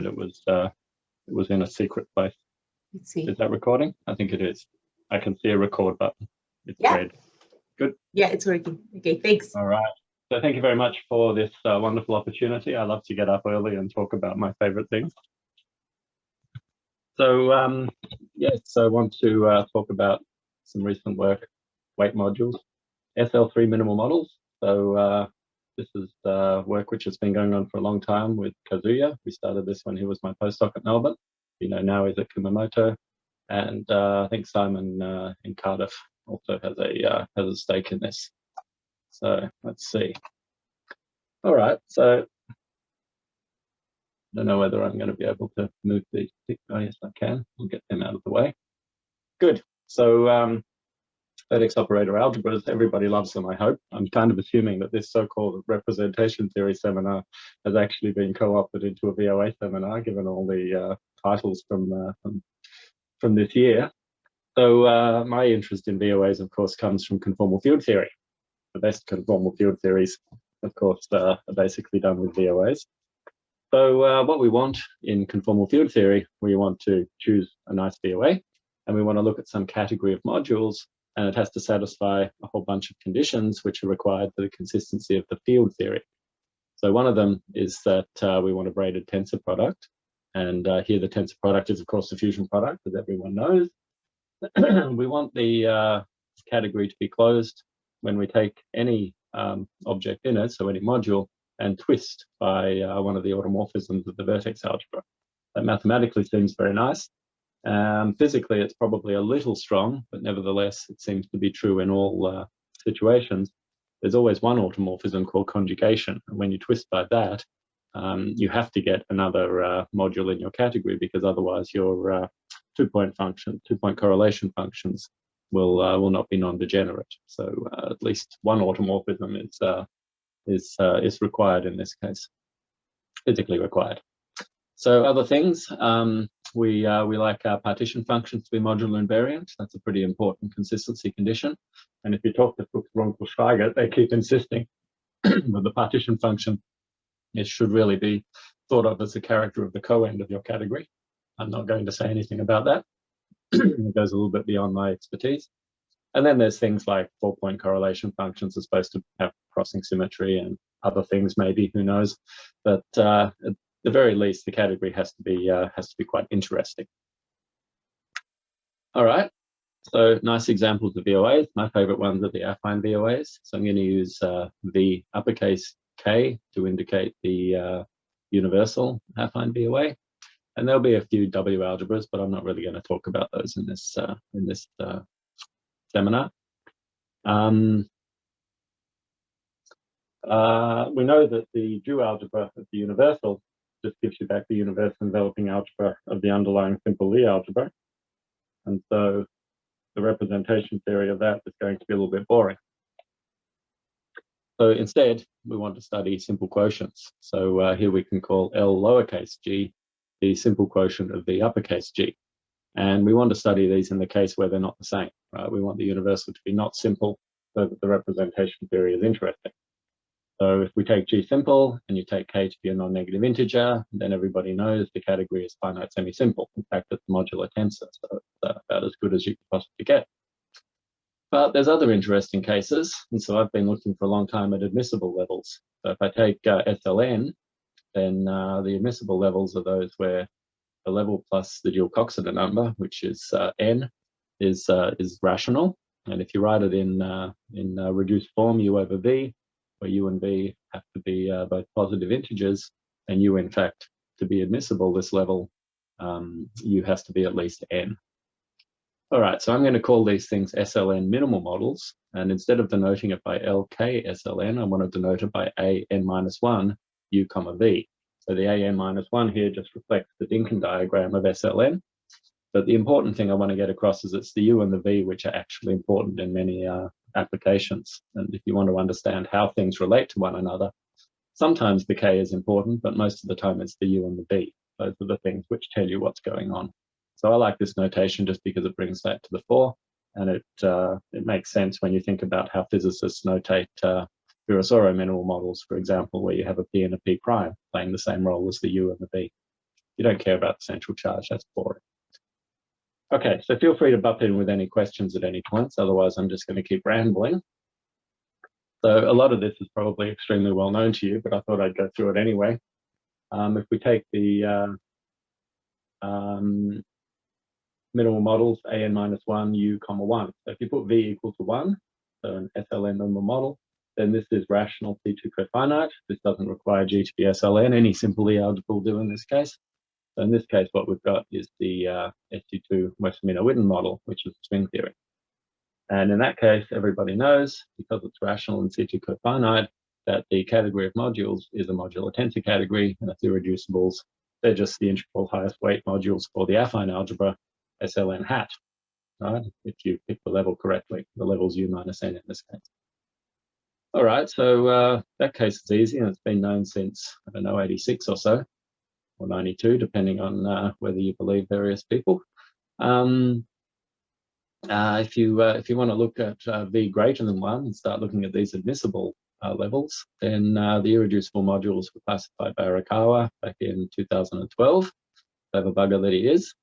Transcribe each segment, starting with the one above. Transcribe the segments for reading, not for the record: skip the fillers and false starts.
but it was in a secret place. Let's see. Is that recording? I think it is. I can see a record button. It's red. Good. Yeah, it's working. Okay, thanks. All right. So thank you very much for this wonderful opportunity. I love to get up early and talk about my favorite things. So yes, I want to talk about some recent work, weight modules, SL3 minimal models. So this is work which has been going on for a long time with Kazuya. We started this when he was my postdoc at Melbourne. Now he's at Kumamoto, and I think Simon in Cardiff also has a stake in this. So let's see. All right, so I don't know whether I'm going to be able to move these. Oh, yes, I can. We'll get them out of the way. Good. So vertex operator algebras, everybody loves them, I hope. I'm kind of assuming that this so-called representation theory seminar has actually been co-opted into a VOA seminar, given all the titles from this year. So my interest in VOAs, of course, comes from conformal field theory. The best conformal field theories, of course, are basically done with VOAs. So what we want in conformal field theory, we want to choose a nice VOA, and we want to look at some category of modules, and it has to satisfy a whole bunch of conditions which are required for the consistency of the field theory. So one of them is that we want a braided tensor product, and here the tensor product is, of course, the fusion product, as everyone knows. We want the category to be closed when we take any object in it, so any module, and twist by one of the automorphisms of the vertex algebra. That mathematically seems very nice. Physically, it's probably a little strong, but nevertheless, it seems to be true in all situations. There's always one automorphism called conjugation, and when you twist by that, you have to get another module in your category, because otherwise your two-point correlation functions will not be non-degenerate. So at least one automorphism is required in this case, physically required. So other things, we like our partition functions to be modular invariant. That's a pretty important consistency condition. And if you talk to Fuchs, Ronkel, Schweigert, they keep insisting that the partition function should really be thought of as the character of the coend of your category. I'm not going to say anything about that. It goes a little bit beyond my expertise. And then there's things like 4-point correlation functions are supposed to have crossing symmetry and other things, maybe, who knows. But at the very least, the category has to be quite interesting. All right. So nice examples of VOAs. My favorite ones are the affine VOAs. So I'm going to use V uppercase K to indicate the universal affine VOA. And there'll be a few W algebras, but I'm not really going to talk about those in this seminar. We know that the Drew algebra of the universal just gives you back the universal enveloping algebra of the underlying simple Lie algebra. And so the representation theory of that is going to be a little bit boring. So instead, we want to study simple quotients. So here we can call L lowercase g the simple quotient of V uppercase g. And we want to study these in the case where they're not the same, right? We want the universal to be not simple so that the representation theory is interesting. So if we take G simple and you take K to be a non-negative integer, then everybody knows the category is finite semi-simple. In fact, it's a modular tensor, so it's about as good as you could possibly get. But there's other interesting cases, and so I've been looking for a long time at admissible levels. So if I take SLN, then the admissible levels are those where the level plus the dual Coxeter number, which is n, is rational. And if you write it in reduced form, u over v, where u and v have to be both positive integers, and u, in fact, to be admissible, this level, u has to be at least n. All right, so I'm going to call these things SLN minimal models, and instead of denoting it by LK SLN, I want to denote it by AN-1 u comma v. So the AN-1 here just reflects the Dinkin diagram of SLN. But the important thing I want to get across is it's the u and the v which are actually important in many applications. And if you want to understand how things relate to one another, sometimes the k is important, but most of the time it's the u and the v. Those are the things which tell you what's going on. So I like this notation just because it brings that to the fore, and it makes sense when you think about how physicists notate Virasoro minimal models, for example, where you have a p and a p prime playing the same role as the u and the v. You don't care about the central charge, that's boring. Okay, so feel free to butt in with any questions at any points, otherwise I'm just going to keep rambling. So a lot of this is probably extremely well known to you, but I thought I'd go through it anyway. If we take the minimal models, an minus 1, u comma 1. So if you put v equal to 1, so an SLN minimal model, then this is rational C2 cofinite. This doesn't require G to be SLN. Any simple E algebra will do in this case. So in this case, what we've got is the SU2 Westminster-Witten model, which is string theory. And in that case, everybody knows, because it's rational and C2 cofinite, that the category of modules is a modular tensor category, and its irreducibles, they're just the integral highest weight modules for the affine algebra, SLN hat, right? If you pick the level correctly, the level's U minus N in this case. All right, so that case is easy, and it's been known since, I don't know, 86 or so, or 92, depending on whether you believe various people. If you want to look at V greater than 1 and start looking at these admissible levels, then the irreducible modules were classified by Arakawa back in 2012. Clever bugger that he is.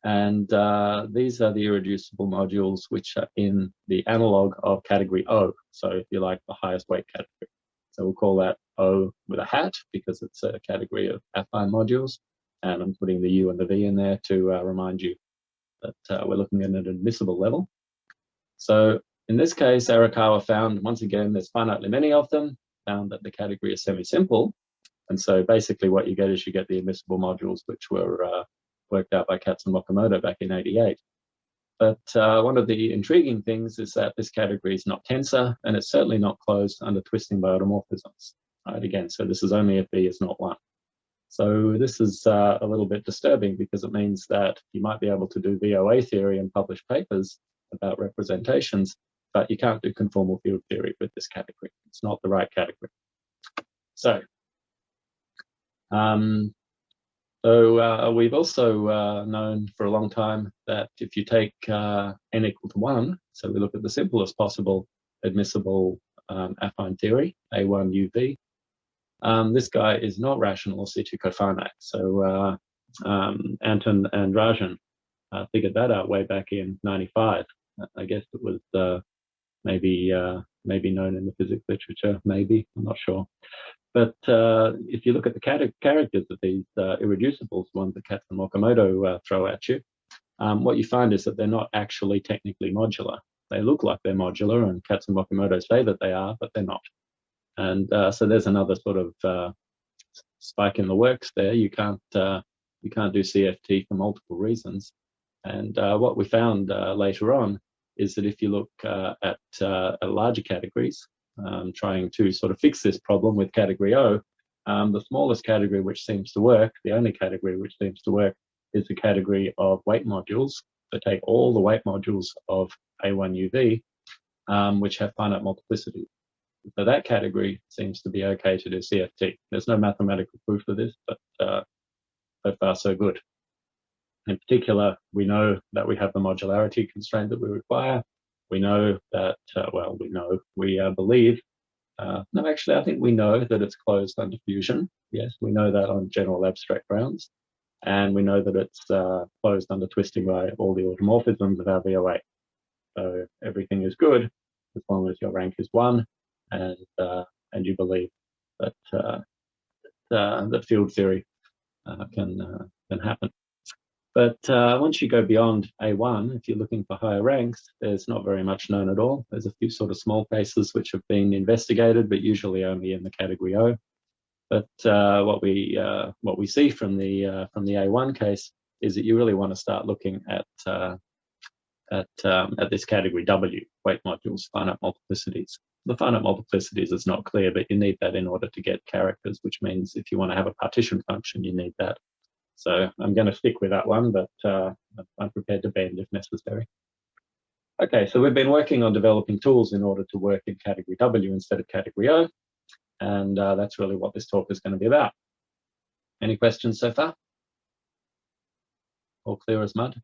And these are the irreducible modules which are in the analog of category O. So if you like, the highest weight category. So we'll call that O with a hat because it's a category of affine modules. And I'm putting the U and the V in there to remind you that we're looking at an admissible level. So in this case, Arakawa found, once again, there's finitely many of them, found that the category is semi-simple. And so basically what you get is you get the admissible modules, which were worked out by Katz and Mokomoto back in '88. But one of the intriguing things is that this category is not tensor, and it's certainly not closed under twisting by automorphisms. Right, again, so this is only if V is not 1. So this is a little bit disturbing because it means that you might be able to do VOA theory and publish papers about representations, but you can't do conformal field theory with this category. It's not the right category. So, we've also known for a long time that if you take n equal to 1, so we look at the simplest possible admissible affine theory, A1 UV, this guy is not rational or C2 cofinite. So Anton and Rajan figured that out way back in '95. I guess it was maybe known in the physics literature, maybe, I'm not sure. But if you look at the characters of these irreducibles, ones that Katz and Mokomoto throw at you, what you find is that they're not actually technically modular. They look like they're modular, and Katz and Mokomoto say that they are, but they're not. And so there's another sort of spike in the works there. You can't do CFT for multiple reasons. And what we found later on is that if you look at larger categories, trying to sort of fix this problem with category O, the smallest category which seems to work, the only category which seems to work, is the category of weight modules. So take all the weight modules of A1 UV, which have finite multiplicity. So that category seems to be okay to do CFT. There's no mathematical proof of this, but so far so good. In particular, we know that we have the modularity constraint that we require. We know that, we believe, no, actually, I think we know that it's closed under fusion. Yes, we know that on general abstract grounds. And we know that it's closed under twisting by all the automorphisms of our VOA. So everything is good as long as your rank is 1 and you believe that that field theory can happen. But once you go beyond A1, if you're looking for higher ranks, there's not very much known at all. There's a few sort of small cases which have been investigated, but usually only in the category O. But what we see from the A1 case is that you really want to start looking at this category W, weight modules, finite multiplicities. The finite multiplicities is not clear, but you need that in order to get characters, which means if you want to have a partition function, you need that. So I'm going to stick with that one, but I'm prepared to bend if necessary. Okay, so we've been working on developing tools in order to work in category W instead of category O, and that's really what this talk is going to be about. Any questions so far? All clear as mud?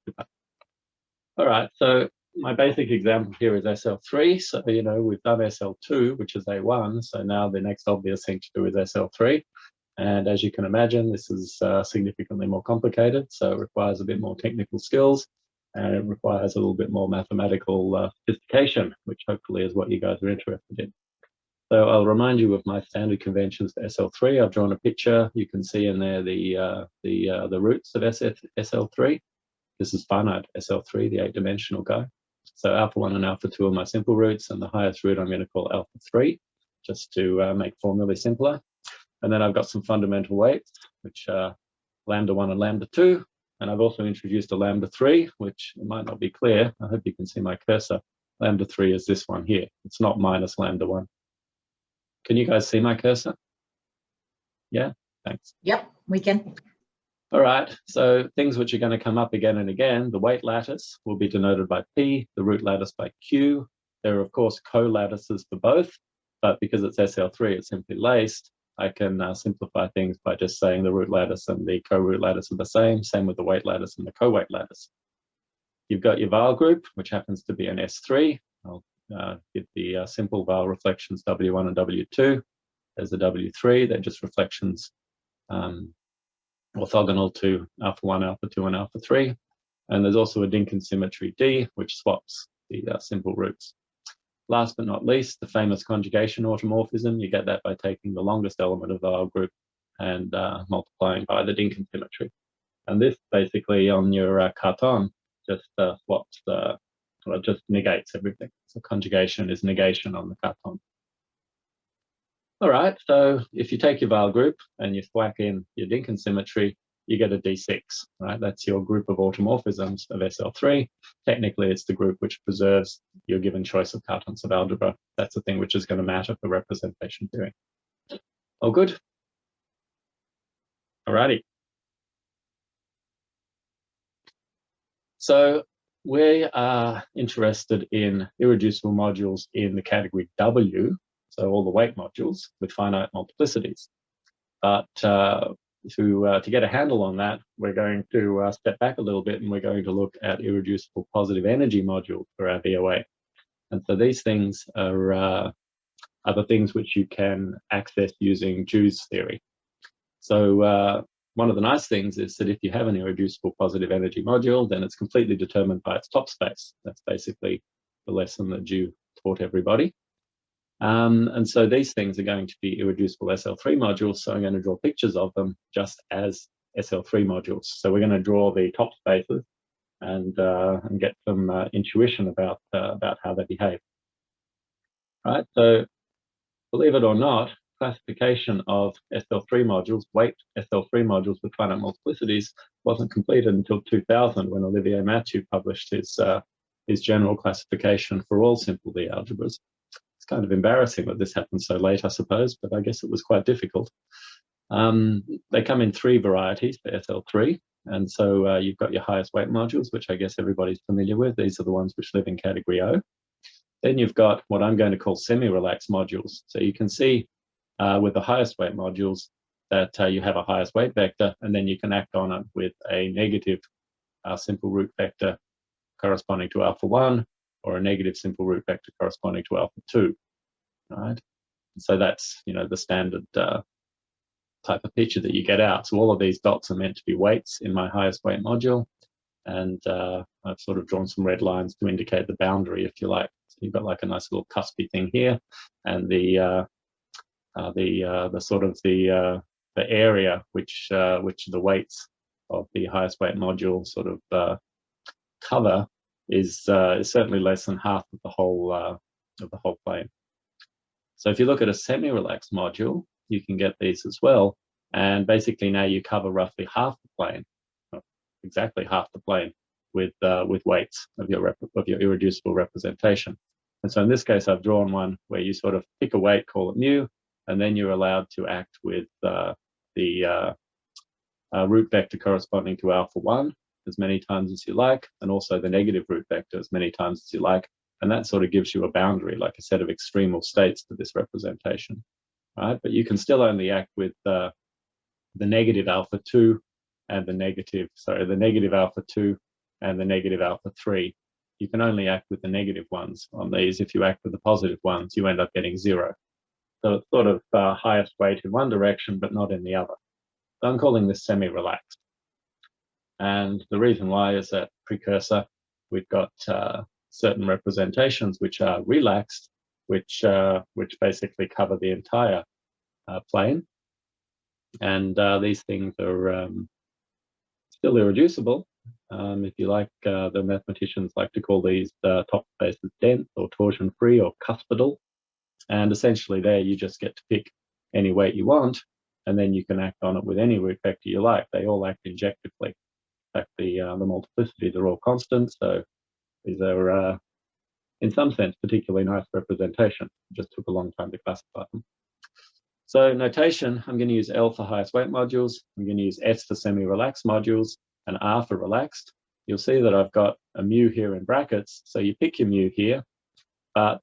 Super. All right, so my basic example here is SL3. So, we've done SL2, which is A1. So now the next obvious thing to do is SL3. And as you can imagine, this is significantly more complicated, so it requires a bit more technical skills, and it requires a little bit more mathematical sophistication, which hopefully is what you guys are interested in. So I'll remind you of my standard conventions for SL3. I've drawn a picture. You can see in there the roots of SL3. This is finite SL3, the 8-dimensional guy. So alpha 1 and alpha 2 are my simple roots, and the highest root I'm going to call alpha 3, just to make formulae simpler. And then I've got some fundamental weights, which are lambda 1 and lambda 2. And I've also introduced a lambda 3, which might not be clear. I hope you can see my cursor. Lambda 3 is this one here. It's not minus lambda 1. Can you guys see my cursor? Yeah, thanks. Yep, we can. All right, so things which are going to come up again and again, the weight lattice will be denoted by P, the root lattice by Q. There are, of course, co-lattices for both, but because it's SL3, it's simply laced. I can simplify things by just saying the root lattice and the co-root lattice are the same with the weight lattice and the co-weight lattice. You've got your Weyl group, which happens to be an S3. I'll give the simple Weyl reflections W1 and W2. There's the W3, they're just reflections orthogonal to alpha 1, alpha 2, and alpha 3. And there's also a Dynkin symmetry D, which swaps the simple roots. Last but not least, the famous conjugation automorphism. You get that by taking the longest element of the Weyl group and multiplying by the Dynkin symmetry. And this basically on your carton just swaps, well, it just negates everything. So conjugation is negation on the carton. All right, so if you take your Weyl group and you thwack in your Dynkin symmetry, you get a D6, right? That's your group of automorphisms of SL3. Technically, it's the group which preserves your given choice of cartons of algebra. That's the thing which is going to matter for representation theory. All good? All righty. So we are interested in irreducible modules in the category W, so all the weight modules with finite multiplicities. But to get a handle on that, we're going to step back a little bit, and we're going to look at irreducible positive energy modules for our VOA. And so these things are the things which you can access using Jou's theory. So one of the nice things is that if you have an irreducible positive energy module, then it's completely determined by its top space. That's basically the lesson that Jou taught everybody. And so these things are going to be irreducible SL3 modules, so I'm going to draw pictures of them just as SL3 modules. So we're going to draw the top spaces and get some intuition about how they behave. Right, so believe it or not, classification of SL3 modules, weight SL3 modules with finite multiplicities, wasn't completed until 2000 when Olivier Mathieu published his general classification for all simple D algebras. It's kind of embarrassing that this happened so late, I suppose, but I guess it was quite difficult. They come in 3 varieties for SL3. And so you've got your highest weight modules, which I guess everybody's familiar with. These are the ones which live in category O. Then you've got what I'm going to call semi-relaxed modules. So you can see with the highest weight modules that you have a highest weight vector, and then you can act on it with a negative simple root vector corresponding to alpha 1, or a negative simple root vector corresponding to alpha 2, right? So that's, you know, the standard type of picture that you get out. So all of these dots are meant to be weights in my highest weight module, and I've sort of drawn some red lines to indicate the boundary, if you like. So you've got like a nice little cuspy thing here, and the sort of the area which the weights of the highest weight module sort of cover is certainly less than half of the whole plane. So if you look at a semi-relaxed module, you can get these as well, and basically now you cover roughly half the plane, exactly half the plane, with weights of your irreducible representation. And so in this case, I've drawn one where you sort of pick a weight, call it mu, and then you're allowed to act with the root vector corresponding to alpha 1 as many times as you like, and also the negative root vector as many times as you like. And that sort of gives you a boundary, like a set of extremal states to this representation, right? But you can still only act with the negative alpha 2 and the negative alpha 2 and the negative alpha 3. You can only act with the negative ones on these. If you act with the positive ones, you end up getting 0. So it's sort of highest weight in one direction, but not in the other. So I'm calling this semi-relaxed. And the reason why is that precursor, we've got certain representations which are relaxed, which basically cover the entire plane. And these things are still irreducible. If you like, the mathematicians like to call these top spaces dense or torsion-free or cuspidal. And essentially there you just get to pick any weight you want, and then you can act on it with any weight vector you like. They all act injectively. In fact, the multiplicities are all constant, so these are, in some sense, particularly nice representation. It just took a long time to classify them. So notation, I'm going to use L for highest weight modules. I'm going to use S for semi-relaxed modules and R for relaxed. You'll see that I've got a mu here in brackets, so you pick your mu here. But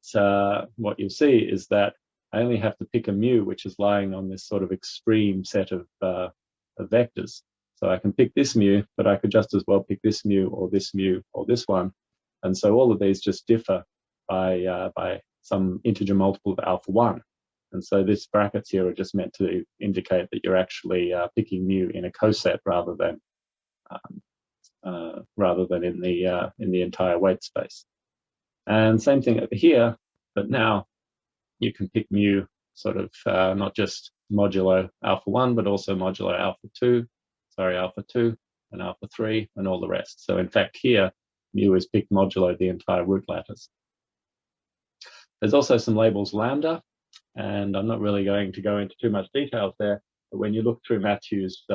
what you'll see is that I only have to pick a mu which is lying on this sort of extreme set of vectors. So I can pick this mu, but I could just as well pick this mu or this one. And so all of these just differ by some integer multiple of alpha 1. And so these brackets here are just meant to indicate that you're actually picking mu in a coset rather than in the entire weight space. And same thing over here, but now you can pick mu sort of not just modulo alpha 1, but also modulo alpha 2 and alpha 3 and all the rest. So in fact here, mu is picked modulo the entire root lattice. There's also some labels lambda, and I'm not really going to go into too much details there, but when you look through Matthew's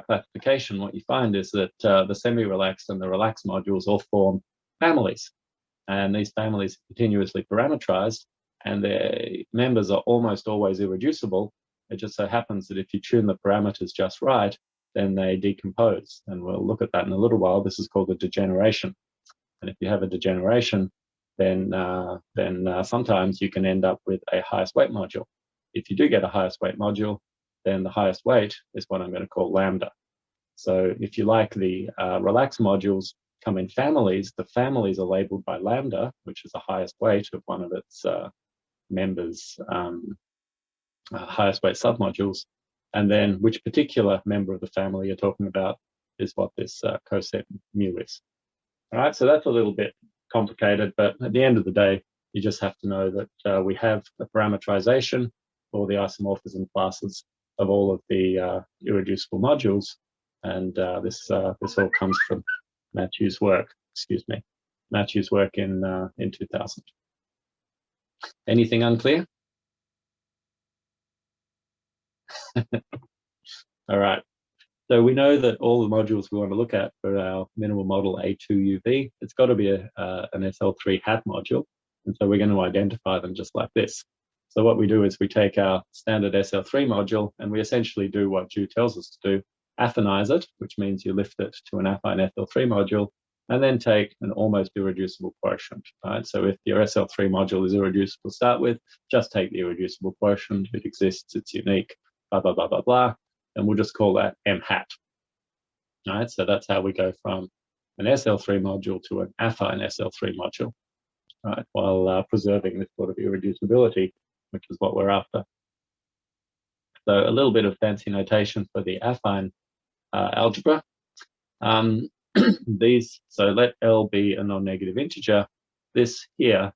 classification, what you find is that the semi-relaxed and the relaxed modules all form families. And these families are continuously parametrized, and their members are almost always irreducible. It just so happens that if you tune the parameters just right, then they decompose. And we'll look at that in a little while. This is called a degeneration. And if you have a degeneration, then sometimes you can end up with a highest weight module. If you do get a highest weight module, then the highest weight is what I'm going to call lambda. So if you like, the relaxed modules come in families. The families are labeled by lambda, which is the highest weight of one of its members' highest weight submodules. And then which particular member of the family you're talking about is what this coset mu is. All right, so that's a little bit complicated, but at the end of the day, you just have to know that we have a parameterization for the isomorphism classes of all of the irreducible modules, and this all comes from Matthew's work. Matthew's work in 2000. Anything unclear? All right. So we know that all the modules we want to look at for our minimal model A2UV, it's got to be an SL3 hat module. And so we're going to identify them just like this. So what we do is we take our standard SL3 module and we essentially do what Ju tells us to do, affinize it, which means you lift it to an affine SL3 module, and then take an almost irreducible quotient. Right? So if your SL3 module is irreducible to start with, just take the irreducible quotient. It exists, it's unique, blah, blah, blah, blah, blah. And we'll just call that M hat. All right, so that's how we go from an SL3 module to an affine SL3 module, right, while preserving this sort of irreducibility, which is what we're after. So a little bit of fancy notation for the affine algebra. So let L be a non-negative integer. This here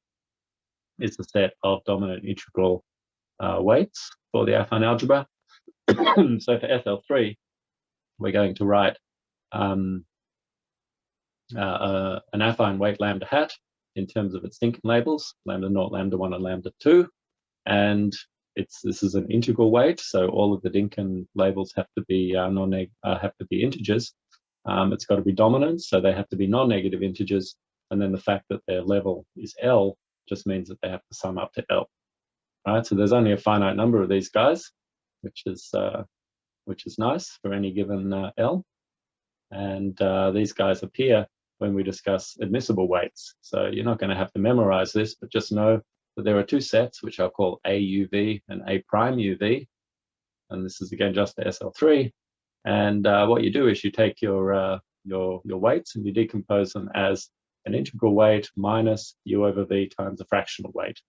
is the set of dominant integral weights for the affine algebra. So for SL3, we're going to write an affine weight lambda hat in terms of its Dinkin labels, lambda naught, lambda 1, and lambda 2. And this is an integral weight, so all of the Dinkin labels have to be integers. It's got to be dominant, so they have to be non-negative integers. And then the fact that their level is L just means that they have to sum up to L. All right, so there's only a finite number of these guys, which is nice for any given L. And these guys appear when we discuss admissible weights. So you're not going to have to memorize this, but just know that there are two sets, which I'll call AUV and A prime UV. And this is again just the SL3. And what you do is you take your weights and you decompose them as an integral weight minus U over V times a fractional weight.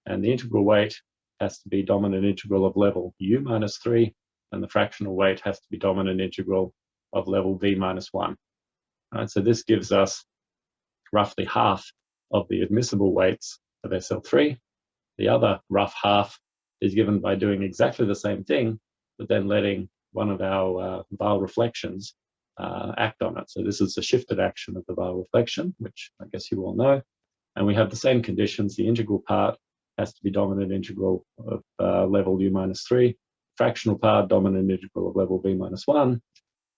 And the integral weight has to be dominant integral of level u minus 3, and the fractional weight has to be dominant integral of level v minus 1. All right, so this gives us roughly half of the admissible weights of SL3. The other rough half is given by doing exactly the same thing, but then letting one of our Weyl reflections act on it. So this is the shifted action of the Weyl reflection, which I guess you all know. And we have the same conditions. The integral part has to be dominant integral of level u minus 3. Fractional part, dominant integral of level v minus 1.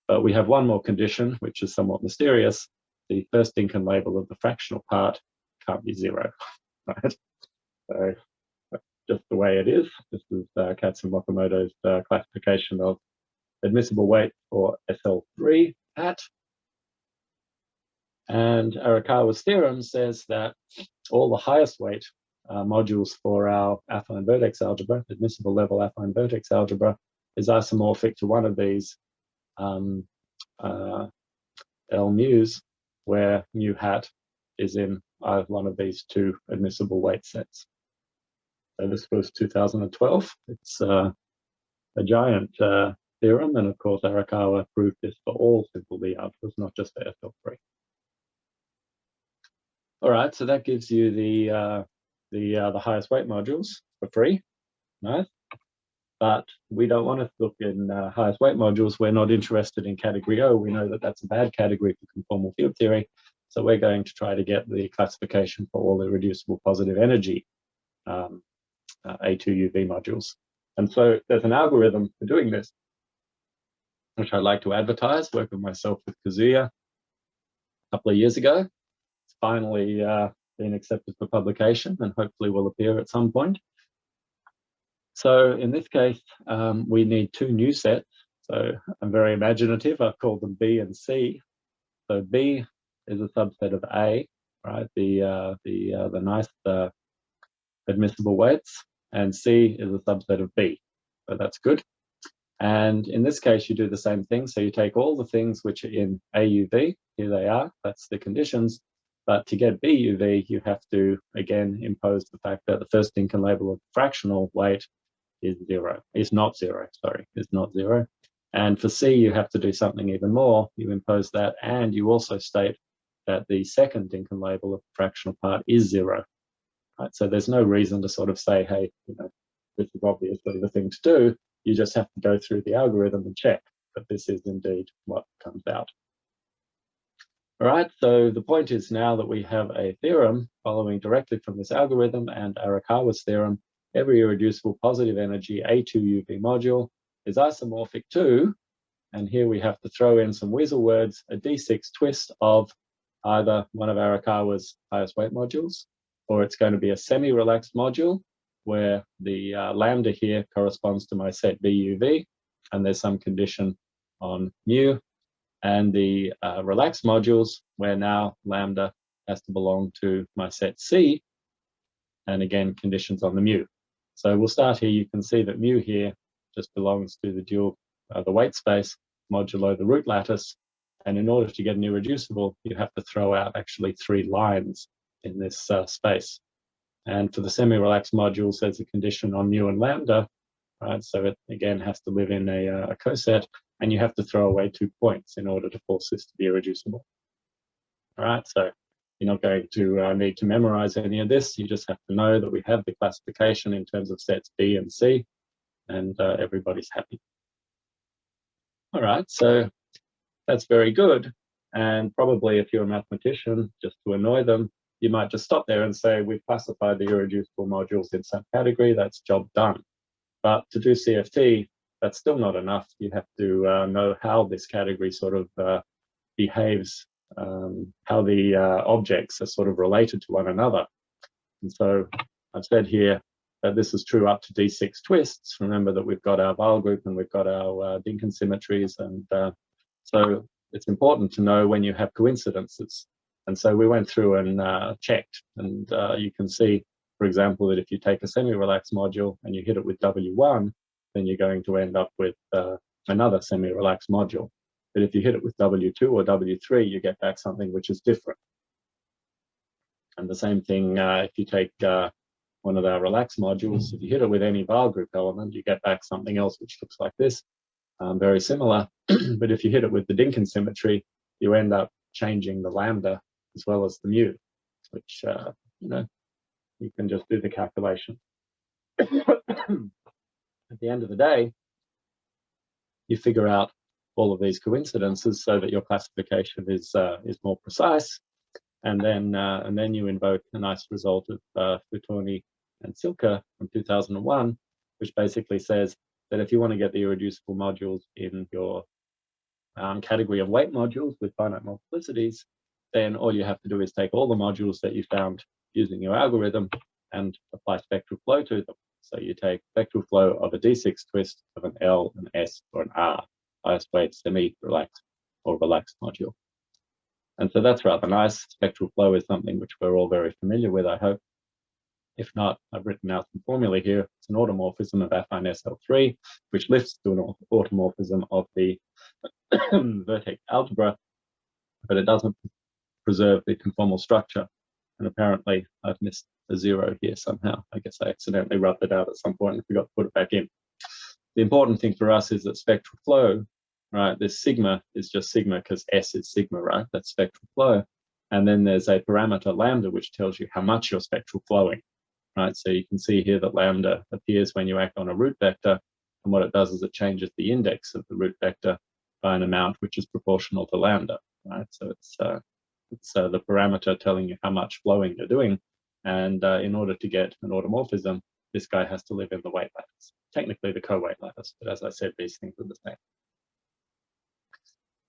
But we have one more condition, which is somewhat mysterious. The first Incan label of the fractional part can't be 0, right? So that's just the way it is. This is Katsumoto's classification of admissible weight for SL3 hat. And Arakawa's theorem says that all the highest weight modules for our affine vertex algebra, admissible level affine vertex algebra, is isomorphic to one of these L mu's, where mu hat is in either one of these two admissible weight sets. So this was 2012. It's a giant theorem, and of course Arakawa proved this for all simple D algebras, not just for SL3. All right, so that gives you the highest weight modules for free, nice. But we don't want to look in highest weight modules. We're not interested in category O. We know that that's a bad category for conformal field theory. So we're going to try to get the classification for all irreducible positive energy A2UV modules. And so there's an algorithm for doing this, which I'd like to advertise, work with myself with Kazuya a couple of years ago. It's finally been accepted for publication and hopefully will appear at some point. So in this case, we need two new sets. So I'm very imaginative. I've called them B and C. So B is a subset of A, right? The nice admissible weights, and C is a subset of B. So that's good. And in this case, you do the same thing. So you take all the things which are in AUV, here they are, that's the conditions. But to get BUV, you have to, again, impose the fact that the first Incan label of fractional weight is not zero. And for C, you have to do something even more. You impose that, and you also state that the second Incan label of fractional part is 0. Right? So there's no reason to sort of say, hey, this is obviously the thing to do. You just have to go through the algorithm and check that this is indeed what comes out. All right, so the point is now that we have a theorem following directly from this algorithm and Arakawa's theorem, every irreducible positive energy A2UV module is isomorphic to, and here we have to throw in some weasel words, a D6 twist of either one of Arakawa's highest weight modules, or it's going to be a semi-relaxed module where the lambda here corresponds to my set BUV, and there's some condition on mu, and the relaxed modules where now lambda has to belong to my set C, and again, conditions on the mu. So we'll start here. You can see that mu here just belongs to the dual, the weight space modulo the root lattice. And in order to get an irreducible, you have to throw out actually 3 lines in this space. And for the semi-relaxed modules, there's a condition on mu and lambda, right? So it again has to live in a coset, and you have to throw away 2 points in order to force this to be irreducible. All right, so you're not going to need to memorize any of this. You just have to know that we have the classification in terms of sets B and C, and everybody's happy. All right, so that's very good. And probably if you're a mathematician, just to annoy them, you might just stop there and say, we've classified the irreducible modules in some category, that's job done. But to do CFT, that's still not enough. You have to know how this category sort of behaves, how the objects are sort of related to one another. And so I've said here that this is true up to D6 twists. Remember that we've got our Weyl group and we've got our Dinkin symmetries. And so it's important to know when you have coincidences. And so we went through and checked. And you can see, for example, that if you take a semi-relaxed module and you hit it with W1, then you're going to end up with another semi-relaxed module. But if you hit it with W2 or W3, you get back something which is different. And the same thing if you take one of our relaxed modules, if you hit it with any Weyl group element, you get back something else which looks like this, very similar. But if you hit it with the Dynkin symmetry, you end up changing the lambda as well as the mu, which, you know, you can just do the calculation. At the end of the day, you figure out all of these coincidences so that your classification is more precise, and then you invoke a nice result of Futoni and Silke from 2001, which basically says that if you want to get the irreducible modules in your category of weight modules with finite multiplicities, then all you have to do is take all the modules that you found using your algorithm and apply spectral flow to them. So you take spectral flow of a D6 twist of an L, an S, or an R, highest weight, semi-relaxed, or relaxed module. And so that's rather nice. Spectral flow is something which we're all very familiar with, I hope. If not, I've written out some formula here. It's an automorphism of affine SL3, which lifts to an automorphism of the vertex algebra, but it doesn't preserve the conformal structure. And apparently I've missed a 0 here somehow. I guess I accidentally rubbed it out at some point and forgot to put it back in. The important thing for us is that spectral flow, right, this sigma is just sigma because S is sigma, right? That's spectral flow. And then there's a parameter lambda, which tells you how much you're spectral flowing, right? So you can see here that lambda appears when you act on a root vector. And what it does is it changes the index of the root vector by an amount which is proportional to lambda, right? So it's the parameter telling you how much flowing you're doing. And in order to get an automorphism, this guy has to live in the weight lattice, technically the co-weight lattice, but as I said, these things are the same.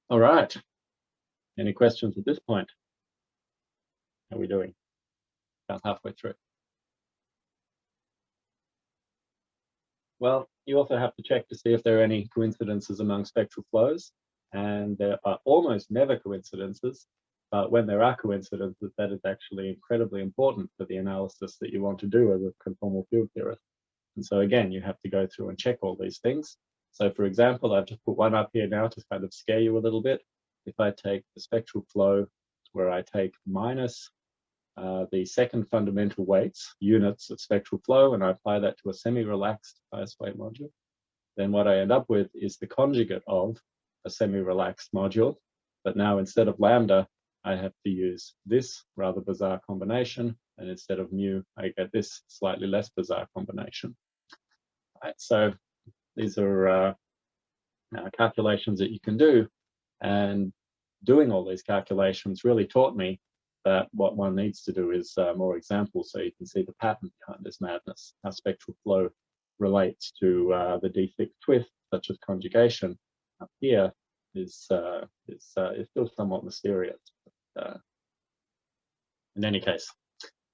All right. Any questions at this point? How are we doing? About halfway through. Well, you also have to check to see if there are any coincidences among spectral flows, and there are almost never coincidences. But when there are coincidences, that is actually incredibly important for the analysis that you want to do as a conformal field theorist. And so again, you have to go through and check all these things. So for example, I've just put one up here now to kind of scare you a little bit. If I take the spectral flow where I take minus the second fundamental weights, units of spectral flow, and I apply that to a semi-relaxed highest weight module, then what I end up with is the conjugate of a semi-relaxed module. But now instead of lambda, I have to use this rather bizarre combination, and instead of mu, I get this slightly less bizarre combination. Right, so these are calculations that you can do, and doing all these calculations really taught me that what one needs to do is more examples so you can see the pattern behind this madness, how spectral flow relates to the D6 twist, such as conjugation up here is still somewhat mysterious. In any case,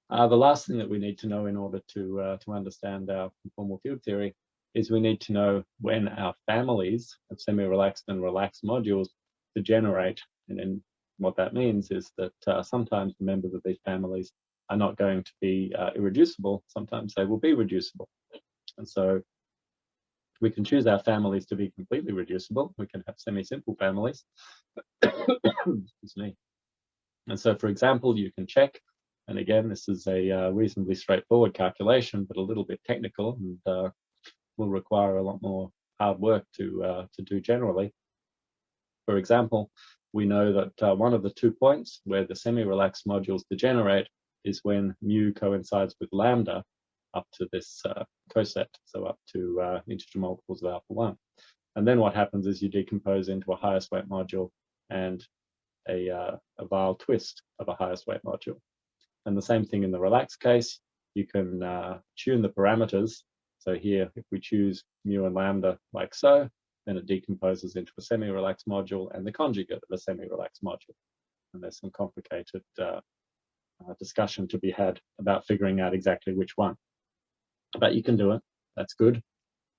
the last thing that we need to know in order to understand our conformal field theory is we need to know when our families of semi-relaxed and relaxed modules degenerate. And then what that means is that sometimes the members of these families are not going to be irreducible. Sometimes they will be reducible. And so we can choose our families to be completely reducible. We can have semi-simple families. Excuse me. And so, for example, you can check, and again, this is a reasonably straightforward calculation, but a little bit technical and will require a lot more hard work to do generally. For example, we know that one of the 2 points where the semi-relaxed modules degenerate is when mu coincides with lambda up to this coset, so up to integer multiples of alpha 1. And then what happens is you decompose into a highest weight module and a Weyl twist of a highest weight module. And the same thing in the relaxed case, you can tune the parameters. So here, if we choose mu and lambda like so, then it decomposes into a semi-relaxed module and the conjugate of a semi-relaxed module. And there's some complicated discussion to be had about figuring out exactly which one. But you can do it, that's good.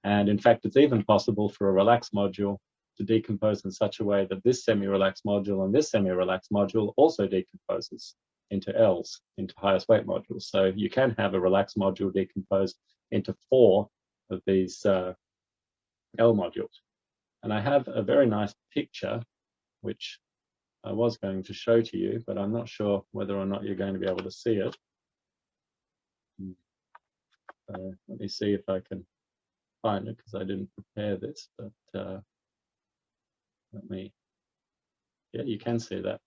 And in fact, it's even possible for a relaxed module to decompose in such a way that this semi-relaxed module and this semi-relaxed module also decomposes into L's, into highest weight modules. So you can have a relaxed module decomposed into 4 of these L modules. And I have a very nice picture, which I was going to show to you, but I'm not sure whether or not you're going to be able to see it. Let me see if I can find it because I didn't prepare this, but let me, yeah, you can see that.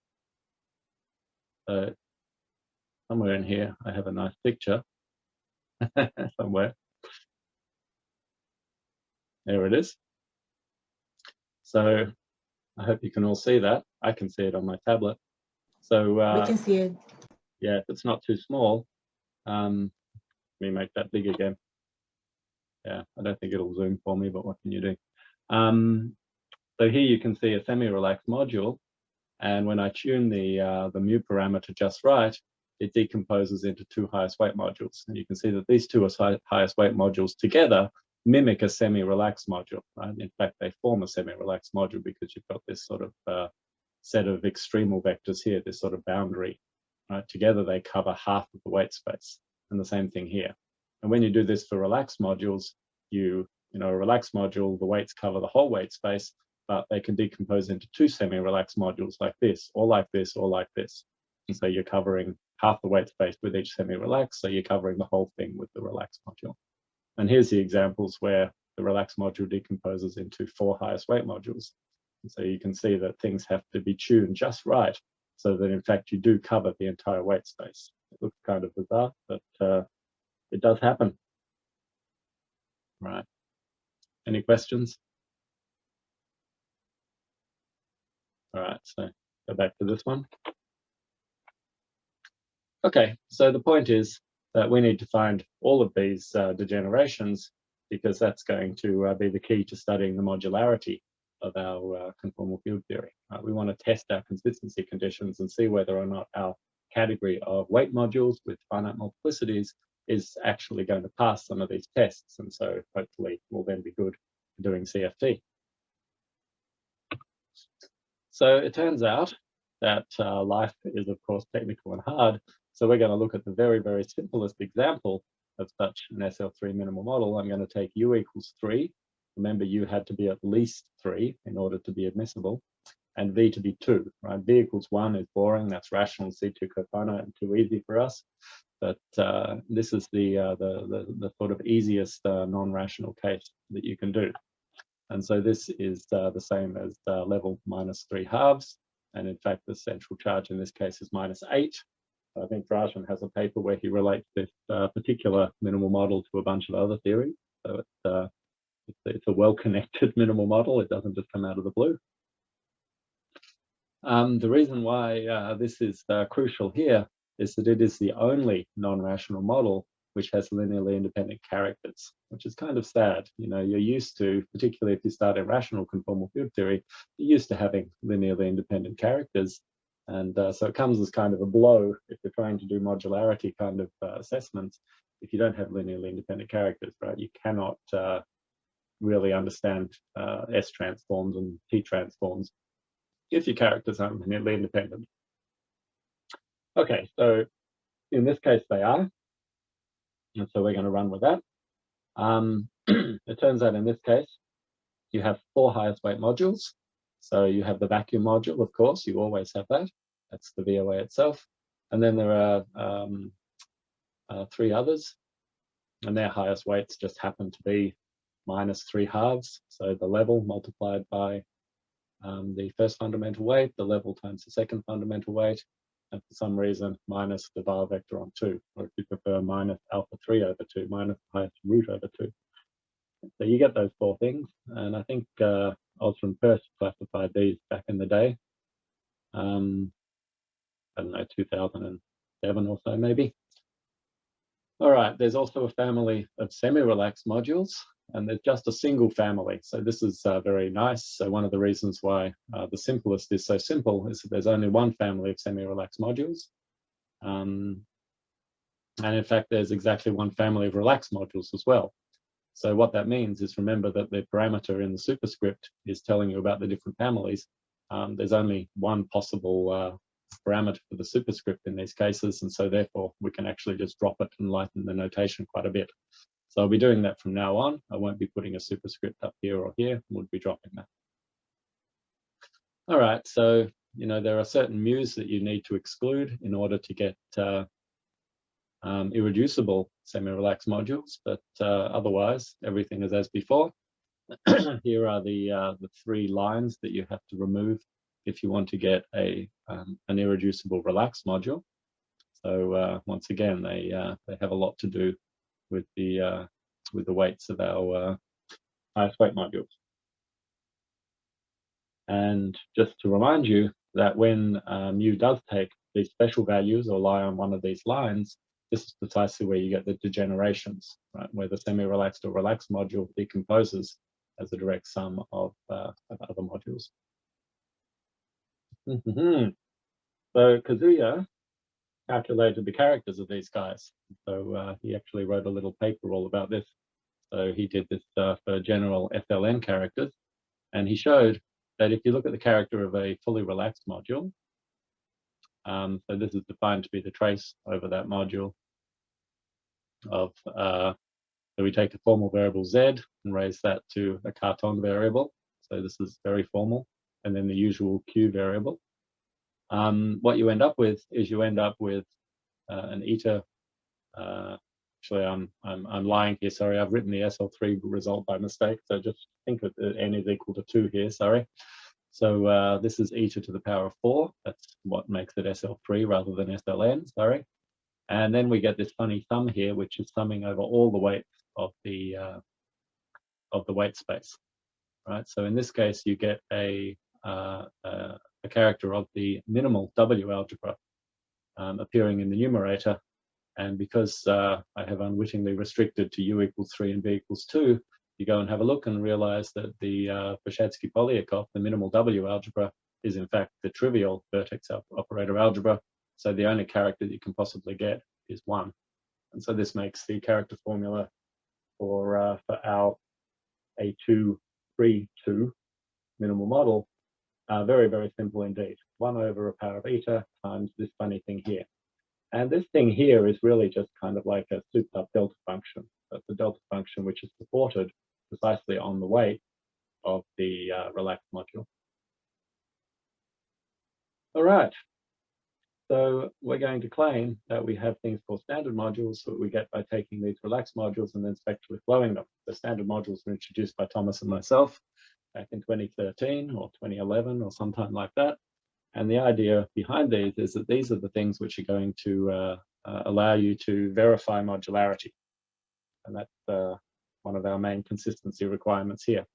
So somewhere in here, I have a nice picture somewhere. There it is. So I hope you can all see that. I can see it on my tablet. So We can see it. yeah, if it's not too small, let me make that big again. Yeah, I don't think it'll zoom for me, but what can you do? So here you can see a semi-relaxed module, and when I tune the mu parameter just right, it decomposes into two highest weight modules. And you can see that these two highest weight modules together mimic a semi-relaxed module, right? In fact, they form a semi-relaxed module because you've got this sort of set of extremal vectors here, this sort of boundary, right? Together they cover half of the weight space, and the same thing here. And when you do this for relaxed modules, you know, a relaxed module, the weights cover the whole weight space, but they can decompose into two semi-relaxed modules like this, or like this, or like this. And so you're covering half the weight space with each semi-relaxed, so you're covering the whole thing with the relaxed module. And here's the examples where the relaxed module decomposes into four highest weight modules. And so you can see that things have to be tuned just right, so that in fact you do cover the entire weight space. It looks kind of bizarre, but it does happen. Right. Any questions? All right, so go back to this one. Okay, so the point is that we need to find all of these degenerations, because that's going to be the key to studying the modularity of our conformal field theory. We want to test our consistency conditions and see whether or not our category of weight modules with finite multiplicities is actually going to pass some of these tests, and so hopefully will then be good for doing CFT. So it turns out that life is, of course, technical and hard. So we're going to look at the very, very simplest example of such an SL3 minimal model. I'm going to take U equals 3. Remember, U had to be at least 3 in order to be admissible, and V to be 2. Right? V equals 1 is boring. That's rational, C2 cofinite, and too easy for us. But this is the sort of easiest non-rational case that you can do. And so this is the same as level minus 3/2. And in fact, the central charge in this case is -8. I think Rajan has a paper where he relates this particular minimal model to a bunch of other theories. So it's a well-connected minimal model. It doesn't just come out of the blue. The reason why this is crucial here is that it is the only non-rational model which has linearly independent characters, which is kind of sad. You know, you're used to, particularly if you start in rational conformal field theory, you're used to having linearly independent characters. And so it comes as kind of a blow if you're trying to do modularity kind of assessments. If you don't have linearly independent characters, right, you cannot really understand S transforms and T transforms if your characters aren't linearly independent. Okay, so in this case they are. And so we're going to run with that. It turns out in this case, you have 4 highest weight modules. So you have the vacuum module, of course, you always have that. That's the VOA itself. And then there are 3 others, and their highest weights just happen to be -3/2. So the level multiplied by the first fundamental weight, the level times the second fundamental weight, and for some reason minus the bar vector on 2, or if you prefer minus alpha3/2, minus the highest root over 2. So you get those 4 things, and I think Osram first classified these back in the day. I don't know, 2007 or so maybe. All right, there's also a family of semi-relaxed modules, and there's just a single family. So this is very nice. So one of the reasons why the simplest is so simple is that there's only one family of semi-relaxed modules. And in fact, there's exactly one family of relaxed modules as well. So what that means is, remember that the parameter in the superscript is telling you about the different families. There's only one possible parameter for the superscript in these cases, and so therefore we can actually just drop it and lighten the notation quite a bit. So I'll be doing that from now on. I won't be putting a superscript up here or here. We'll be dropping that. All right, so you know there are certain mu's that you need to exclude in order to get irreducible semi-relaxed modules, but otherwise everything is as before. Here are the three lines that you have to remove if you want to get an irreducible relaxed module. So once again, they have a lot to do with the weights of our highest weight modules. And just to remind you that when mu does take these special values or lie on one of these lines, this is precisely where you get the degenerations, right? Where the semi-relaxed or relaxed module decomposes as a direct sum of other modules. So Kazuya calculated the characters of these guys. So he actually wrote a little paper all about this. So he did this for general FLN characters, and he showed that if you look at the character of a fully relaxed module, so this is defined to be the trace over that module of, so we take a formal variable z and raise that to a Cartan variable. So this is very formal, and then the usual q variable. What you end up with is you end up with an eta. Actually, I'm lying here. Sorry, I've written the SL3 result by mistake. So just think of n is equal to 2 here. Sorry. So this is eta to the power of 4. That's what makes it SL3 rather than SLN. Sorry. And then we get this funny sum here, which is summing over all the weights of the weight space, right? So in this case, you get a character of the minimal W algebra appearing in the numerator. And because I have unwittingly restricted to u equals 3 and b equals 2, you go and have a look and realize that the Poshadsky-Polyakov, the minimal W algebra, is in fact the trivial vertex operator algebra. So the only character that you can possibly get is 1. And so this makes the character formula for our A2, 3, 2 minimal model very, very simple indeed. 1 over a power of eta times this funny thing here. And this thing here is really just kind of like a souped up delta function. That's a delta function which is supported precisely on the weight of the relaxed module. All right. So we're going to claim that we have things called standard modules that we get by taking these relaxed modules and then spectrally flowing them. The standard modules were introduced by Thomas and myself back in 2013 or 2011 or sometime like that. And the idea behind these is that these are the things which are going to allow you to verify modularity. And that's one of our main consistency requirements here.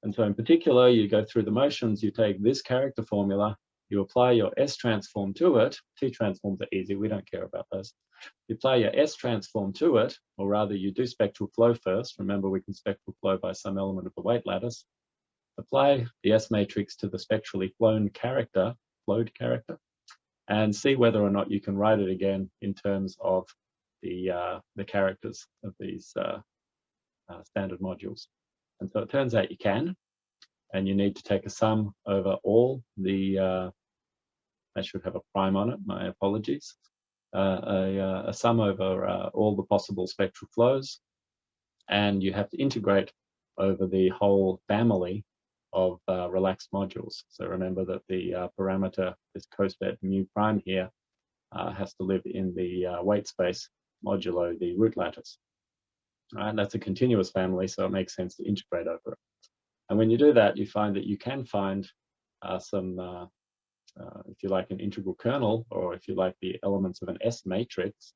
And so in particular, you go through the motions, you take this character formula, you apply your S transform to it. T transforms are easy, we don't care about those. You apply your S transform to it, or rather you do spectral flow first. Remember, we can spectral flow by some element of the weight lattice. Apply the S matrix to the spectrally flowed character, and see whether or not you can write it again in terms of the characters of these standard modules. And so it turns out you can, and you need to take a sum over all the, I should have a prime on it, my apologies, a sum over all the possible spectral flows, and you have to integrate over the whole family of relaxed modules. So remember that the parameter, this coset mu prime here, has to live in the weight space modulo the root lattice. Right? That's a continuous family, so it makes sense to integrate over it. And when you do that, you find that you can find some, if you like, an integral kernel, or if you like, the elements of an S matrix,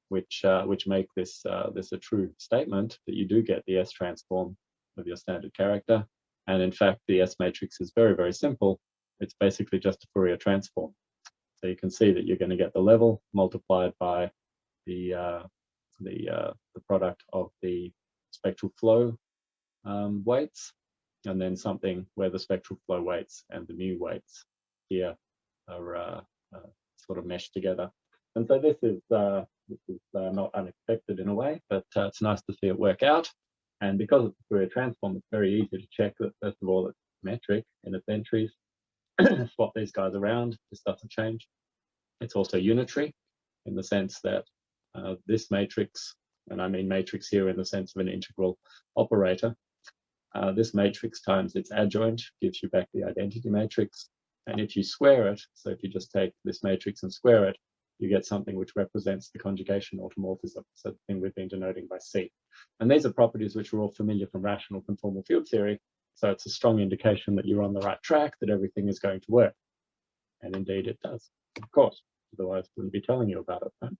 which make this this a true statement that you do get the S transform of your standard character. And in fact, the S matrix is very, very simple. It's basically just a Fourier transform. So you can see that you're going to get the level multiplied by the product of the spectral flow weights, and then something where the spectral flow weights and the mu weights here are sort of meshed together. And so this is not unexpected in a way, but it's nice to see it work out. And because it's a Fourier transform, it's very easy to check that, first of all, it's metric in its entries. Swap these guys around, this doesn't change. It's also unitary in the sense that this matrix, and I mean matrix here in the sense of an integral operator, this matrix times its adjoint gives you back the identity matrix. And if you square it, so if you just take this matrix and square it, you get something which represents the conjugation automorphism, so the thing we've been denoting by C. And these are properties which are all familiar from rational conformal field theory, so it's a strong indication that you're on the right track, that everything is going to work. And indeed it does, of course, otherwise I wouldn't be telling you about it. Right?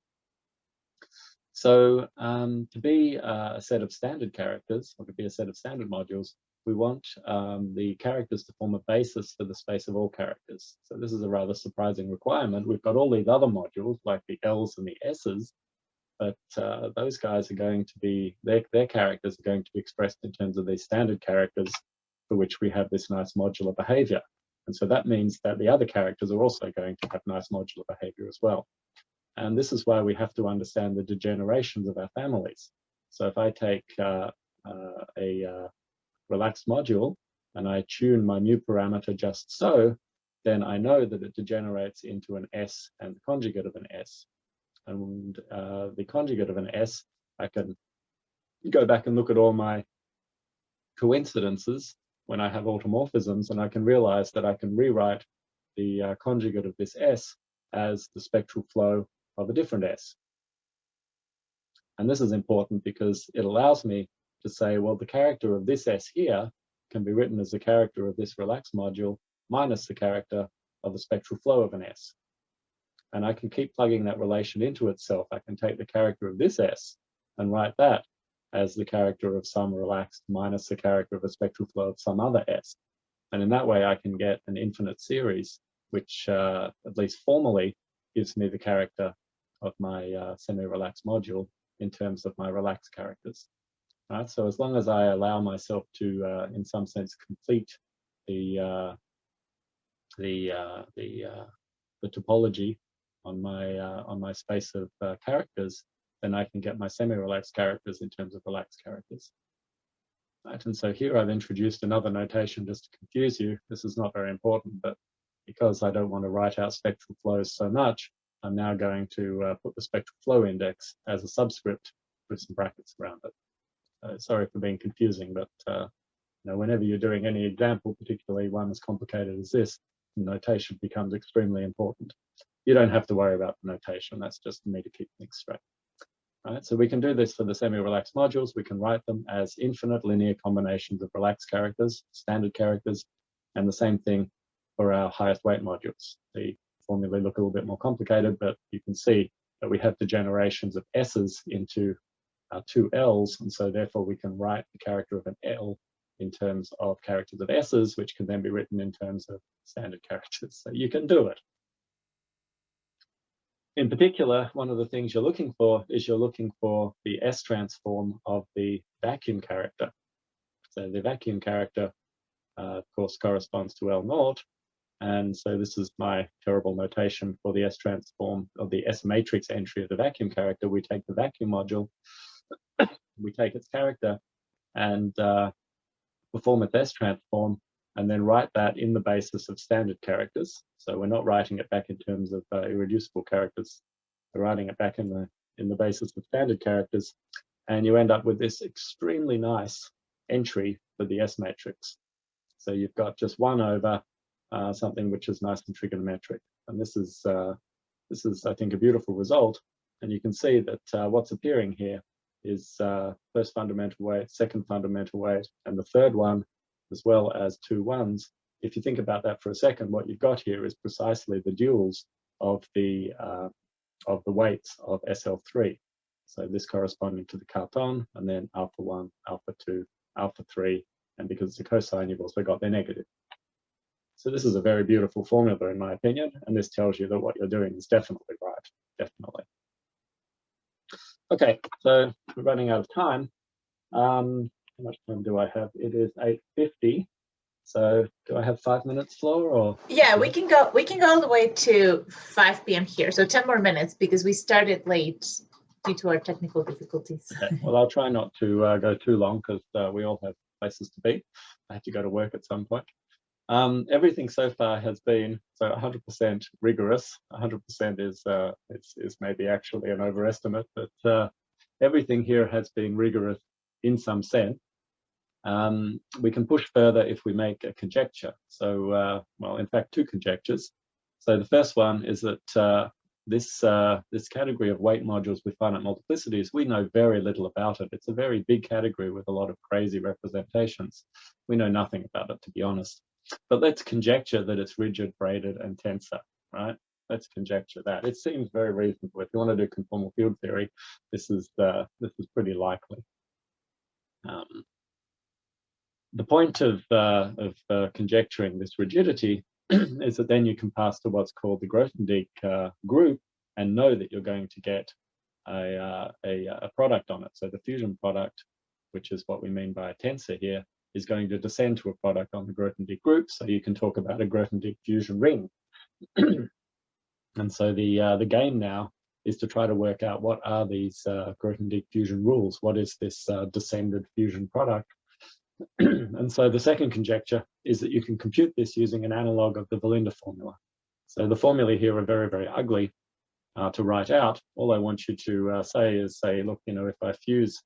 So to be a set of standard characters, or to be a set of standard modules, we want the characters to form a basis for the space of all characters. So this is a rather surprising requirement. We've got all these other modules, like the L's and the S's, but those guys are going to be, their characters are going to be expressed in terms of these standard characters for which we have this nice modular behavior. And so that means that the other characters are also going to have nice modular behavior as well. And this is why we have to understand the degenerations of our families. So if I take a relaxed module and I tune my mu parameter just so, then I know that it degenerates into an S and the conjugate of an S. And the conjugate of an S, I can go back and look at all my coincidences when I have automorphisms, and I can realize that I can rewrite the conjugate of this S as the spectral flow of a different S. And this is important because it allows me to say, well, the character of this S here can be written as the character of this relaxed module minus the character of the spectral flow of an S. And I can keep plugging that relation into itself. I can take the character of this S and write that as the character of some relaxed minus the character of a spectral flow of some other S. And in that way, I can get an infinite series, which at least formally gives me the character of my semi-relaxed module in terms of my relaxed characters. Right? So as long as I allow myself to, in some sense, complete the topology on my space of characters, then I can get my semi-relaxed characters in terms of relaxed characters. Right? And so here I've introduced another notation just to confuse you. This is not very important, but because I don't want to write out spectral flows so much, I'm now going to put the spectral flow index as a subscript with some brackets around it. Sorry for being confusing, but you know, whenever you're doing any example, particularly one as complicated as this, the notation becomes extremely important. You don't have to worry about the notation. That's just for me to keep things straight. Right? So we can do this for the semi-relaxed modules. We can write them as infinite linear combinations of relaxed characters, standard characters, and the same thing for our highest weight modules. The formulae look a little bit more complicated, but you can see that we have degenerations of S's into two L's, and so therefore we can write the character of an L in terms of characters of S's, which can then be written in terms of standard characters. So you can do it. In particular, one of the things you're looking for is you're looking for the S transform of the vacuum character. So the vacuum character, of course, corresponds to L naught. And so this is my terrible notation for the S transform of the S matrix entry of the vacuum character. We take the vacuum module, we take its character and perform its S transform, and then write that in the basis of standard characters. So we're not writing it back in terms of irreducible characters. We're writing it back in the basis of standard characters, and you end up with this extremely nice entry for the S matrix. So you've got just 1 over something which is nice and trigonometric, and this is I think a beautiful result. And you can see that what's appearing here is first fundamental weight, second fundamental weight, and the third one, as well as 2 1s. If you think about that for a second, what you've got here is precisely the duals of the weights of SL3. So this corresponding to the Cartan, and then alpha 1, alpha 2, alpha 3, and because it's a cosine, you've also got their negative. So this is a very beautiful formula, in my opinion, and this tells you that what you're doing is definitely right, definitely. Okay, so we're running out of time. How much time do I have? It is 8:50. So do I have 5 minutes, Flora? Or Yeah, we can go all the way to 5 p.m. here. So 10 more minutes because we started late due to our technical difficulties. Okay. Well, I'll try not to go too long because we all have places to be. I have to go to work at some point. Everything so far has been 100% rigorous. 100% is maybe actually an overestimate, but everything here has been rigorous in some sense. We can push further if we make a conjecture. So, well, in fact, 2 conjectures. So the first one is that this category of weight modules with finite multiplicities, we know very little about it. It's a very big category with a lot of crazy representations. We know nothing about it, to be honest. But let's conjecture that it's rigid, braided, and tensor, right? Let's conjecture that. It seems very reasonable. If you want to do conformal field theory, this is pretty likely. The point of conjecturing this rigidity is that then you can pass to what's called the Grothendieck group and know that you're going to get a product on it. So the fusion product, which is what we mean by a tensor here, is going to descend to a product on the Grothendieck group. So you can talk about a Grothendieck fusion ring. And so the game now is to try to work out what are these Grothendieck fusion rules. What is this descended fusion product? And so the second conjecture is that you can compute this using an analog of the Verlinde formula. So the formulae here are very, very ugly to write out. All I want you to say, look, you know, if I fuse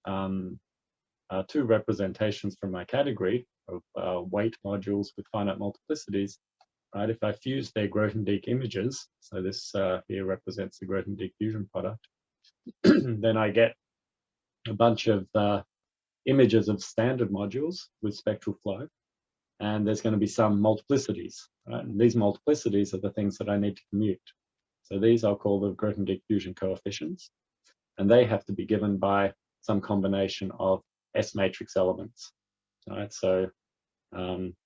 two representations from my category of weight modules with finite multiplicities, right? If I fuse their Grothendieck images, so this here represents the Grothendieck fusion product, then I get a bunch of images of standard modules with spectral flow, and there's going to be some multiplicities, right? And these multiplicities are the things that I need to commute. So these I'll call the Grothendieck fusion coefficients, and they have to be given by some combination of S matrix elements, right? So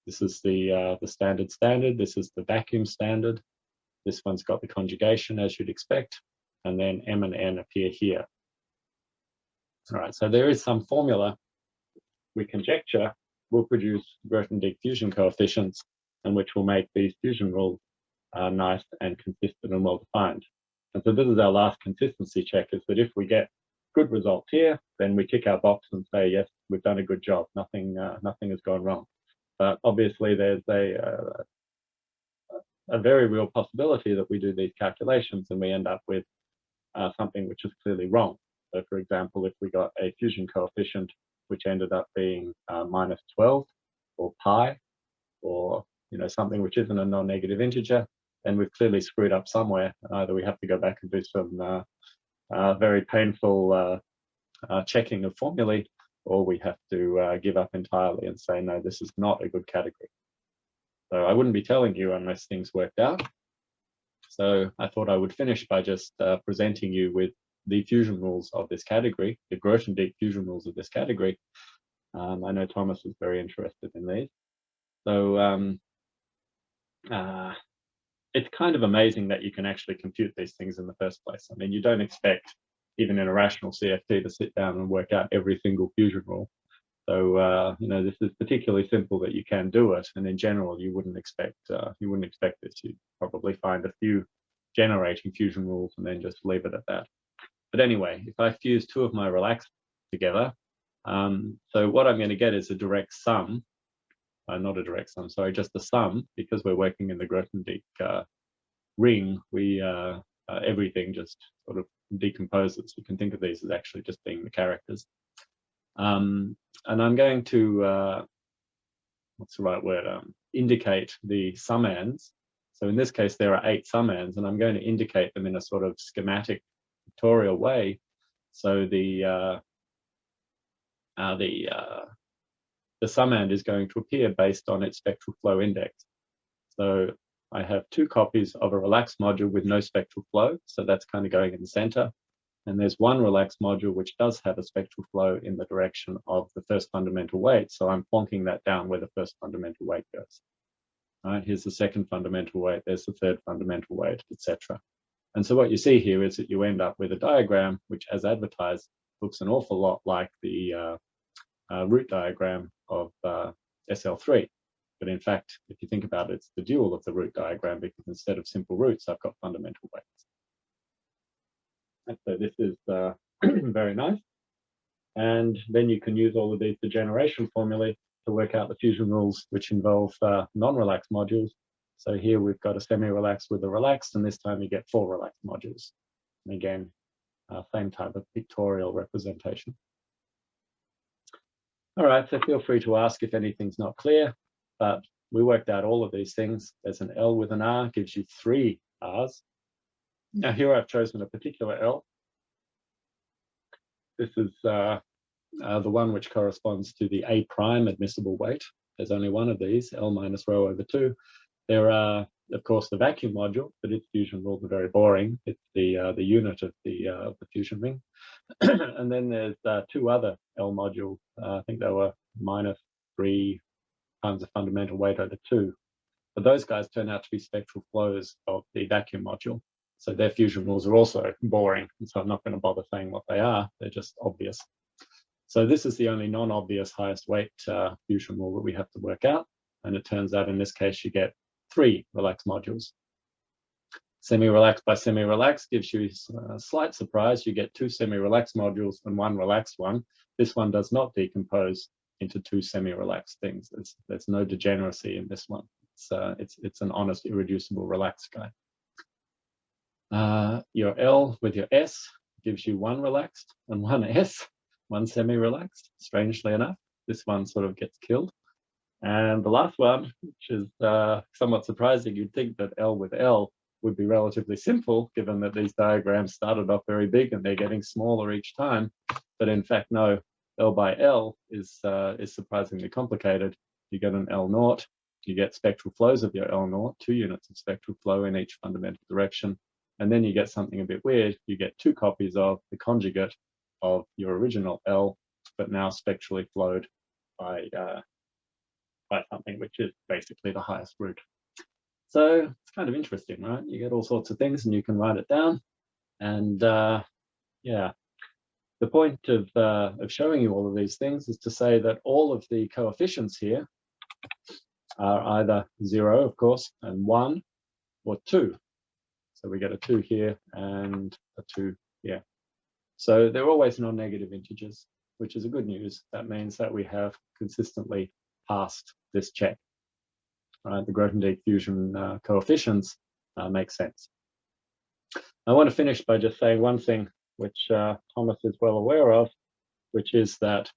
this is the standard, this is the vacuum standard, this one's got the conjugation as you'd expect, and then M and N appear here. All right, so there is some formula we conjecture will produce Grothendieck fusion coefficients, and which will make these fusion rules nice and consistent and well defined. And so this is our last consistency check, is that if we get good results here, then we tick our box and say, yes, we've done a good job. Nothing has gone wrong. But obviously there's a very real possibility that we do these calculations and we end up with something which is clearly wrong. So for example, if we got a fusion coefficient which ended up being -12 or pi, or something which isn't a non-negative integer, then we've clearly screwed up somewhere. Either we have to go back and do some very painful checking of formulae, or we have to give up entirely and say, no, this is not a good category. So I wouldn't be telling you unless things worked out. So I thought I would finish by just presenting you with the fusion rules of this category, the Grothendieck fusion rules of this category. I know Thomas is very interested in these. So it's kind of amazing that you can actually compute these things in the first place. I mean, you don't expect, even in a rational CFT, to sit down and work out every single fusion rule. So this is particularly simple that you can do it, and in general, you wouldn't expect this. You'd probably find a few generating fusion rules and then just leave it at that. But anyway, if I fuse two of my relaxed together, so what I'm going to get is a direct sum. Not a direct sum, sorry, just the sum, because we're working in the Grothendieck ring. Everything just sort of decomposes. You can think of these as actually just being the characters. And I'm going to, what's the right word, indicate the summands. So in this case, there are 8 summands, and I'm going to indicate them in a sort of schematic pictorial way. So the summand is going to appear based on its spectral flow index. So I have 2 copies of a relaxed module with no spectral flow, so that's kind of going in the center. And there's one relaxed module which does have a spectral flow in the direction of the first fundamental weight, so I'm plonking that down where the first fundamental weight goes. All right, here's the second fundamental weight, there's the third fundamental weight, etc. And so what you see here is that you end up with a diagram which, as advertised, looks an awful lot like the root diagram of SL3. But in fact, if you think about it, it's the dual of the root diagram, because instead of simple roots, I've got fundamental weights. And so this is very nice. And then you can use all of these degeneration formulae to work out the fusion rules, which involve non-relaxed modules. So here we've got a semi-relaxed with a relaxed, and this time you get 4 relaxed modules. And again, same type of pictorial representation. All right, so feel free to ask if anything's not clear, but we worked out all of these things. There's an L with an R, gives you 3 R's. Now here I've chosen a particular L. This is the one which corresponds to the A prime admissible weight. There's only one of these, L minus rho over 2. There are, of course, the vacuum module, but its fusion rules are very boring. It's the unit of the fusion ring. And then there's 2 other L modules. I think they were minus 3 times the fundamental weight over 2. But those guys turn out to be spectral flows of the vacuum module. So their fusion rules are also boring. And so I'm not going to bother saying what they are. They're just obvious. So this is the only non-obvious highest weight fusion rule that we have to work out. And it turns out in this case, you get 3 relaxed modules. Semi-relaxed by semi-relaxed gives you a slight surprise. You get 2 semi-relaxed modules and 1 relaxed one. This one does not decompose into 2 semi-relaxed things. There's no degeneracy in this one. It's an honest, irreducible relaxed guy. Your L with your S gives you 1 relaxed and 1 S, 1 semi-relaxed. Strangely enough, this one sort of gets killed. And the last one, which is somewhat surprising, you'd think that L with L would be relatively simple, given that these diagrams started off very big and they're getting smaller each time. But in fact, no, L by L is surprisingly complicated. You get an L naught, you get spectral flows of your L naught, 2 units of spectral flow in each fundamental direction. And then you get something a bit weird. You get 2 copies of the conjugate of your original L, but now spectrally flowed by something which is basically the highest root. So it's kind of interesting, right? You get all sorts of things and you can write it down. And yeah, the point of showing you all of these things is to say that all of the coefficients here are either 0, of course, and 1 or 2. So we get a 2 here and a 2 here. So they're always non-negative integers, which is a good news. That means that we have consistently passed this check. Right? The Grothendieck fusion coefficients make sense. I want to finish by just saying one thing, which Thomas is well aware of, which is that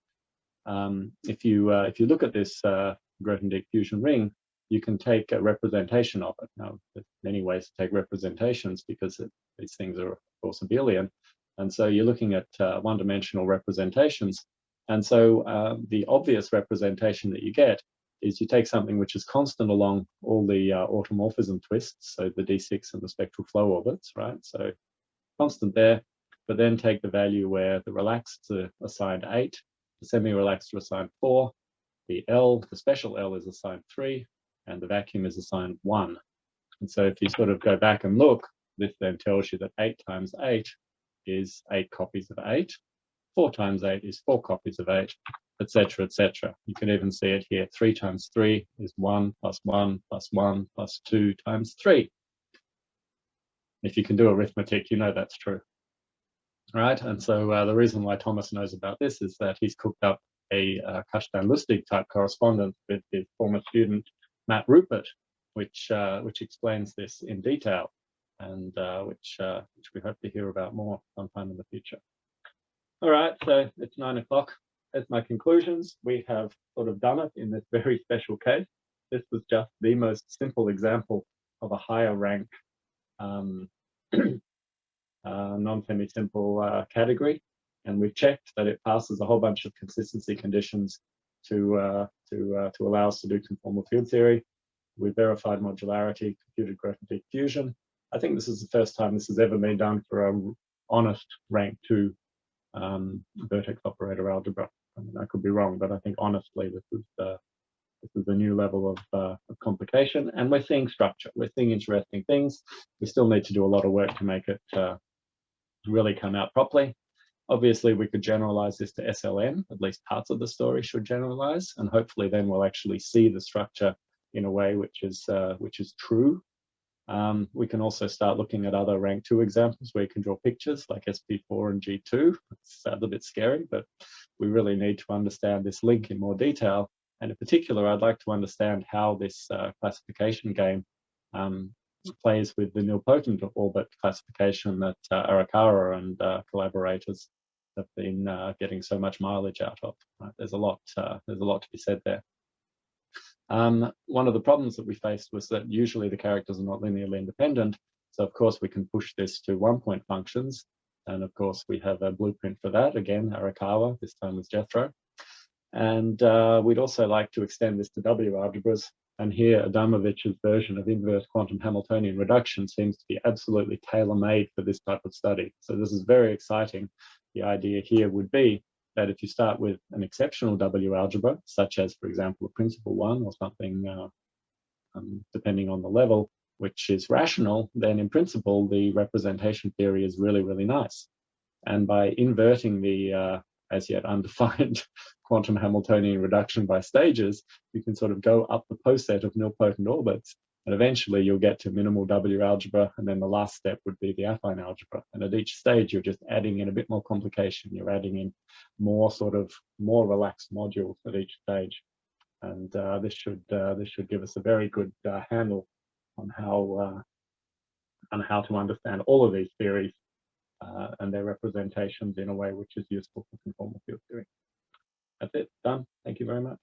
if you look at this Grothendieck fusion ring, you can take a representation of it. Now, there's many ways to take representations because these things are, of course, abelian. And so you're looking at one-dimensional representations. And so the obvious representation that you get is you take something which is constant along all the automorphism twists, so the D6 and the spectral flow orbits, right? So constant there, but then take the value where the relaxed are assigned 8, the semi-relaxed are assigned 4, the L, the special L is assigned 3, and the vacuum is assigned 1. And so if you sort of go back and look, this then tells you that 8 times 8 is 8 copies of 8, 4 times 8 is 4 copies of 8, etc., etc. You can even see it here. 3 times 3 is 1 plus 1 plus 1 plus 2 times 3. If you can do arithmetic, you know that's true. Right? And so the reason why Thomas knows about this is that he's cooked up a Kashtan-Lustig type correspondence with his former student, Matt Rupert, which explains this in detail, and which we hope to hear about more sometime in the future. All right, so it's 9 o'clock. As my conclusions, we have sort of done it in this very special case. This was just the most simple example of a higher rank non-semi-simple category, and we've checked that it passes a whole bunch of consistency conditions to allow us to do conformal field theory. We've verified modularity, computed Grothendieck fusion. I think this is the first time this has ever been done for an honest rank 2 vertex operator algebra. I mean, I could be wrong, but I think honestly this is a new level of complication, and we're seeing structure. We're seeing interesting things. We still need to do a lot of work to make it really come out properly. Obviously, we could generalize this to SLN. At least parts of the story should generalize, and hopefully then we'll actually see the structure in a way which is true. We can also start looking at other rank 2 examples where you can draw pictures like SP4 and G2. It's a little bit scary, but we really need to understand this link in more detail. And in particular, I'd like to understand how this classification game plays with the nilpotent orbit classification that Arakawa and collaborators have been getting so much mileage out of. Right? There's a lot to be said there. One of the problems that we faced was that usually the characters are not linearly independent, So of course we can push this to one-point functions. And of course we have a blueprint for that. Again, Arakawa, this time with Jethro. And we'd also like to extend this to W algebras. And here Adamovich's version of inverse quantum Hamiltonian reduction seems to be absolutely tailor-made for this type of study. So this is very exciting. The idea here would be that if you start with an exceptional W algebra, such as, for example, a principal one or something, depending on the level, which is rational, then in principle, the representation theory is really, really nice. And by inverting the as yet undefined quantum Hamiltonian reduction by stages, you can sort of go up the poset of nilpotent orbits, and eventually you'll get to minimal W algebra, and then the last step would be the affine algebra. And at each stage, you're just adding in a bit more complication. You're adding in more relaxed modules at each stage. And this should give us a very good handle on how to understand all of these theories and their representations in a way which is useful for conformal field theory. That's it, done. Thank you very much.